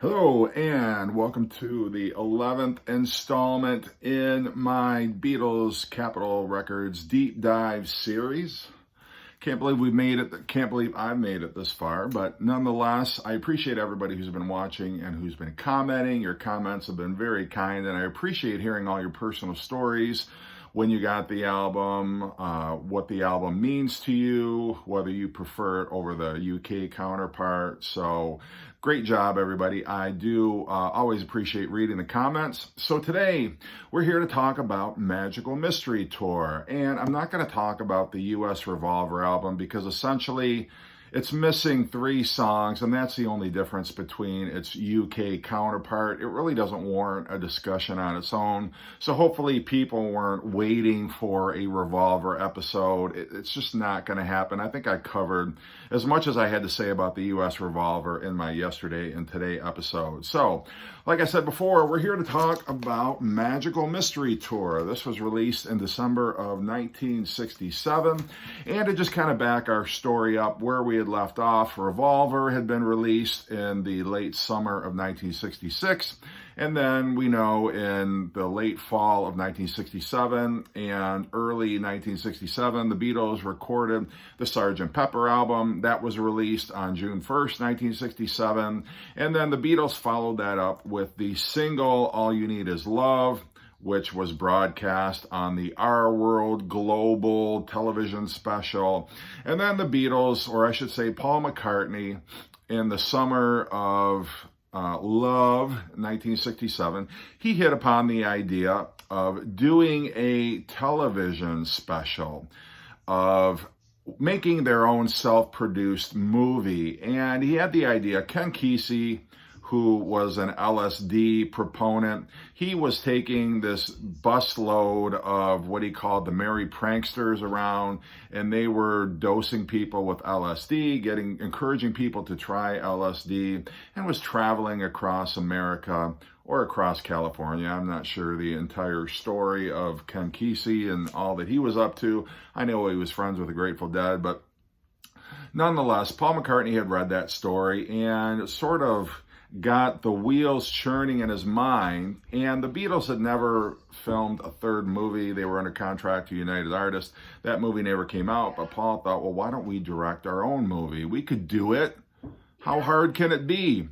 Hello and welcome to the 11th installment in my Beatles Capitol Records deep dive series. Can't believe we made it. Can't believe I've made it this far, but nonetheless, I appreciate everybody who's been watching and who's been commenting. Your comments have been very kind, and I appreciate hearing all your personal stories. When you got the album, what the album means to you, whether you prefer it over the UK counterpart. So great job, everybody. I do always appreciate reading the comments. So today we're here to talk about Magical Mystery Tour. And I'm not going to talk about the US Revolver album because essentially it's missing 3 songs, and that's the only difference between its UK counterpart. It really doesn't warrant a discussion on its own. So hopefully people weren't waiting for a Revolver episode. It's just not going to happen. I think I covered as much as I had to say about the US Revolver in my yesterday and today episode. So, like I said before, we're here to talk about Magical Mystery Tour. This was released in December of 1967, and to just kind of back our story up where we had left off, Revolver had been released in the late summer of 1966, and then we know in the late fall of 1967 and early 1967, the Beatles recorded the Sgt. Pepper album. That was released on June 1st, 1967, and then the Beatles followed that up with the single All You Need Is Love, which was broadcast on the Our World Global television special. And then the Beatles, or I should say Paul McCartney, in the summer of Love, 1967, he hit upon the idea of doing a television special, of making their own self-produced movie. And he had the idea, Ken Kesey, who was an LSD proponent, he was taking this busload of what he called the merry pranksters around, and they were dosing people with LSD, encouraging people to try LSD, and was traveling across America or across California. I'm not sure the entire story of Ken Kesey and all that he was up to. I know he was friends with the Grateful Dead, but nonetheless, Paul McCartney had read that story and sort of got the wheels churning in his mind, and the Beatles had never filmed a third movie. They were under contract to United Artists. That movie never came out, but Paul thought, well, why don't we direct our own movie? We could do it. How hard can it be?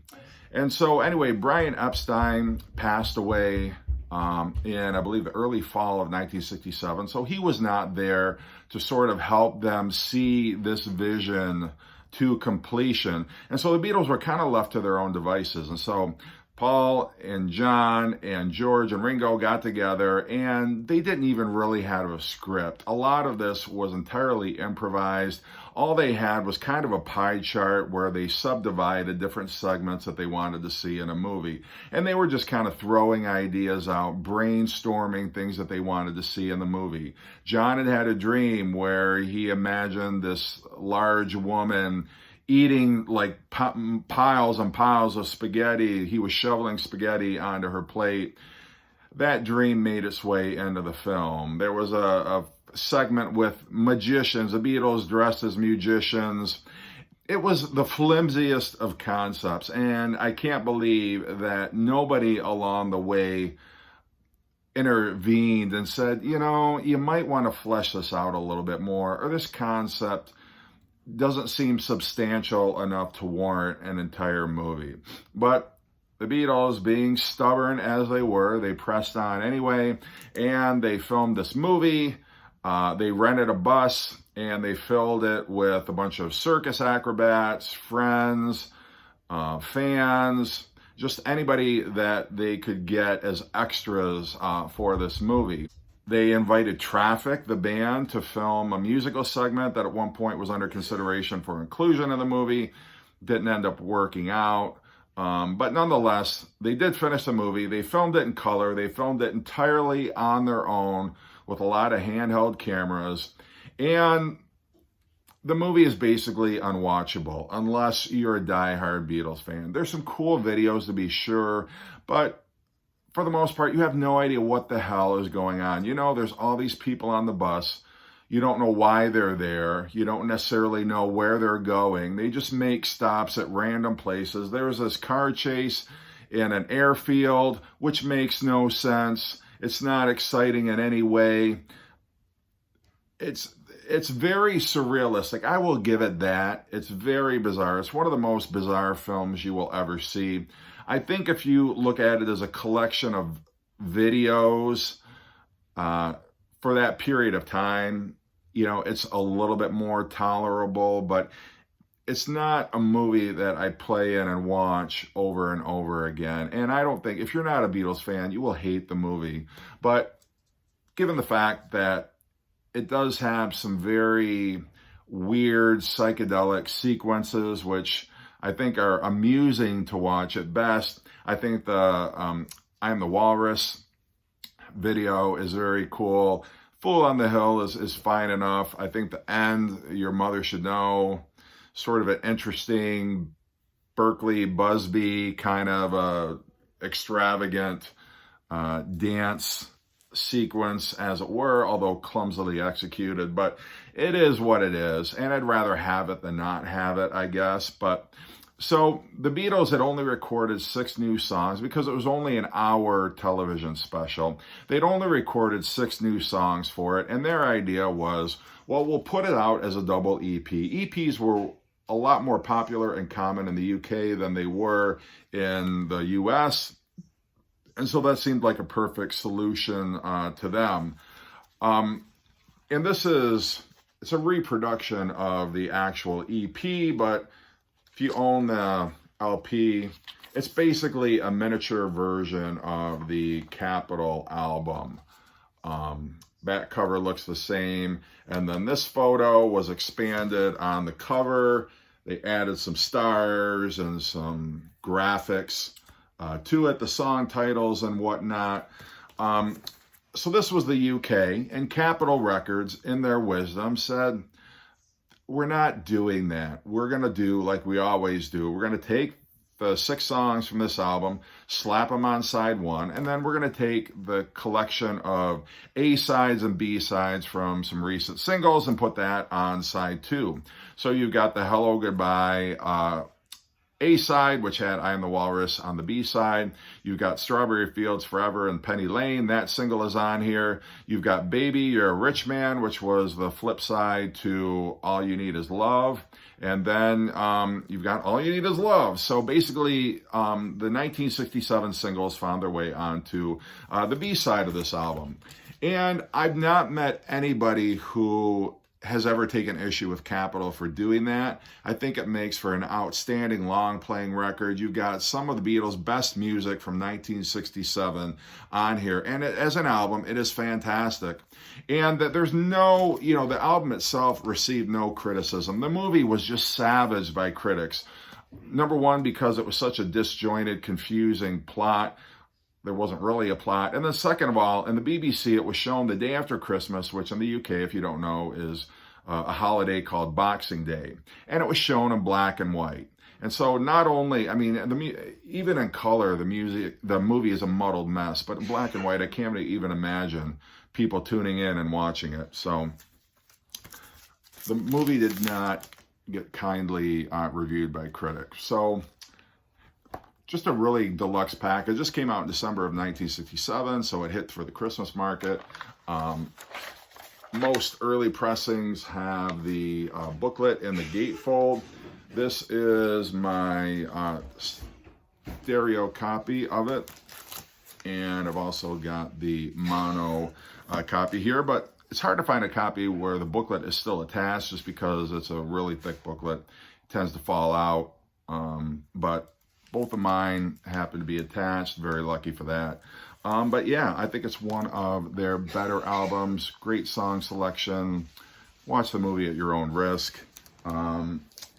And so anyway, Brian Epstein passed away in, I believe, the early fall of 1967. So he was not there to sort of help them see this vision to completion. And so the Beatles were kind of left to their own devices. And so Paul and John and George and Ringo got together, and they didn't even really have a script. A lot of this was entirely improvised. All they had was kind of a pie chart where they subdivided different segments that they wanted to see in a movie. And they were just kind of throwing ideas out, brainstorming things that they wanted to see in the movie. John had a dream where he imagined this large woman eating like piles and piles of spaghetti. He was shoveling spaghetti onto her plate. That dream made its way into the film. There was a segment with magicians, the Beatles dressed as magicians. It was the flimsiest of concepts, and I can't believe that nobody along the way intervened and said, you know, you might want to flesh this out a little bit more, or this concept doesn't seem substantial enough to warrant an entire movie. But the Beatles, being stubborn as they were, they pressed on anyway, and they filmed this movie. They rented a bus, and they filled it with a bunch of circus acrobats, friends, fans, just anybody that they could get as extras for this movie. They invited Traffic, the band, to film a musical segment that at one point was under consideration for inclusion in the movie. Didn't end up working out. But nonetheless, they did finish the movie. They filmed it in color. They filmed it entirely on their own with a lot of handheld cameras. And the movie is basically unwatchable unless you're a diehard Beatles fan. There's some cool videos to be sure, but for the most part, you have no idea what the hell is going on. You know, there's all these people on the bus. You don't know why they're there. You don't necessarily know where they're going. They just make stops at random places. There's this car chase in an airfield, which makes no sense. It's not exciting in any way. It's very surrealistic. I will give it that. It's very bizarre. It's one of the most bizarre films you will ever see. I think if you look at it as a collection of videos for that period of time, you know, it's a little bit more tolerable, but it's not a movie that I play in and watch over and over again. And I don't think, if you're not a Beatles fan, you will hate the movie. But given the fact that it does have some very weird psychedelic sequences, which I think are amusing to watch at best. I think the I Am the Walrus video is very cool. Fool on the Hill is fine enough. I think the end, Your Mother Should Know, sort of an interesting Berkeley Busby kind of a extravagant dance sequence, as it were, although clumsily executed. But it is what it is, and I'd rather have it than not have it, I guess. But so the Beatles had only recorded 6 new songs because it was only an hour television special. They'd only recorded 6 new songs for it, and their idea was, well, we'll put it out as a double EP. EPs were a lot more popular and common in the UK than they were in the US, and so that seemed like a perfect solution to them. And it's a reproduction of the actual EP, but if you own the LP, it's basically a miniature version of the Capitol album. Back cover looks the same, and then this photo was expanded on the cover. They added some stars and some graphics to it, the song titles and whatnot. So this was the UK, and Capitol Records, in their wisdom, said, we're not doing that. We're going to do like we always do. We're going to take the 6 songs from this album, slap them on side 1, and then we're going to take the collection of A-sides and B-sides from some recent singles and put that on side 2. So you've got the Hello Goodbye A-side, which had I Am the Walrus on the B-side. You've got Strawberry Fields Forever and Penny Lane. That single is on here. You've got Baby, You're a Rich Man, which was the flip side to All You Need Is Love. And then you've got All You Need Is Love. So basically, the 1967 singles found their way onto the B-side of this album. And I've not met anybody who has ever taken issue with Capitol for doing that. I think it makes for an outstanding long-playing record. You've got some of the Beatles' best music from 1967 on here. And as an album, it is fantastic. And that there's no, you know, the album itself received no criticism. The movie was just savaged by critics. Number one, because it was such a disjointed, confusing plot. There wasn't really a plot. And then second of all, in the BBC, it was shown the day after Christmas, which in the UK, if you don't know, is a holiday called Boxing Day. And it was shown in black and white. And so not only, I mean, even in color, the movie is a muddled mess. But in black and white, I can't even imagine people tuning in and watching it. So the movie did not get kindly reviewed by critics. So just a really deluxe pack. It just came out in December of 1967, so it hit for the Christmas market. Most early pressings have the booklet in the gatefold. This is my stereo copy of it, and I've also got the mono copy here, but it's hard to find a copy where the booklet is still attached just because it's a really thick booklet. It tends to fall out, but both of mine happen to be attached. Very lucky for that. But yeah, I think it's one of their better albums. Great song selection. Watch the movie at your own risk.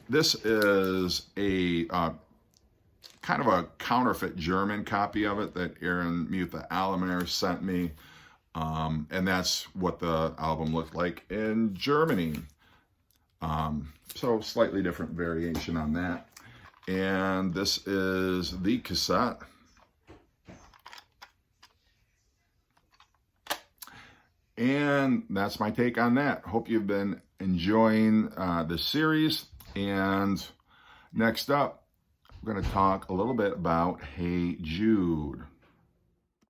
This is a kind of a counterfeit German copy of it that Aaron Mutha-Alamer sent me. And that's what the album looked like in Germany. So slightly different variation on that. And this is the cassette. And that's my take on that. Hope you've been enjoying the series. And next up, we're going to talk a little bit about Hey Jude.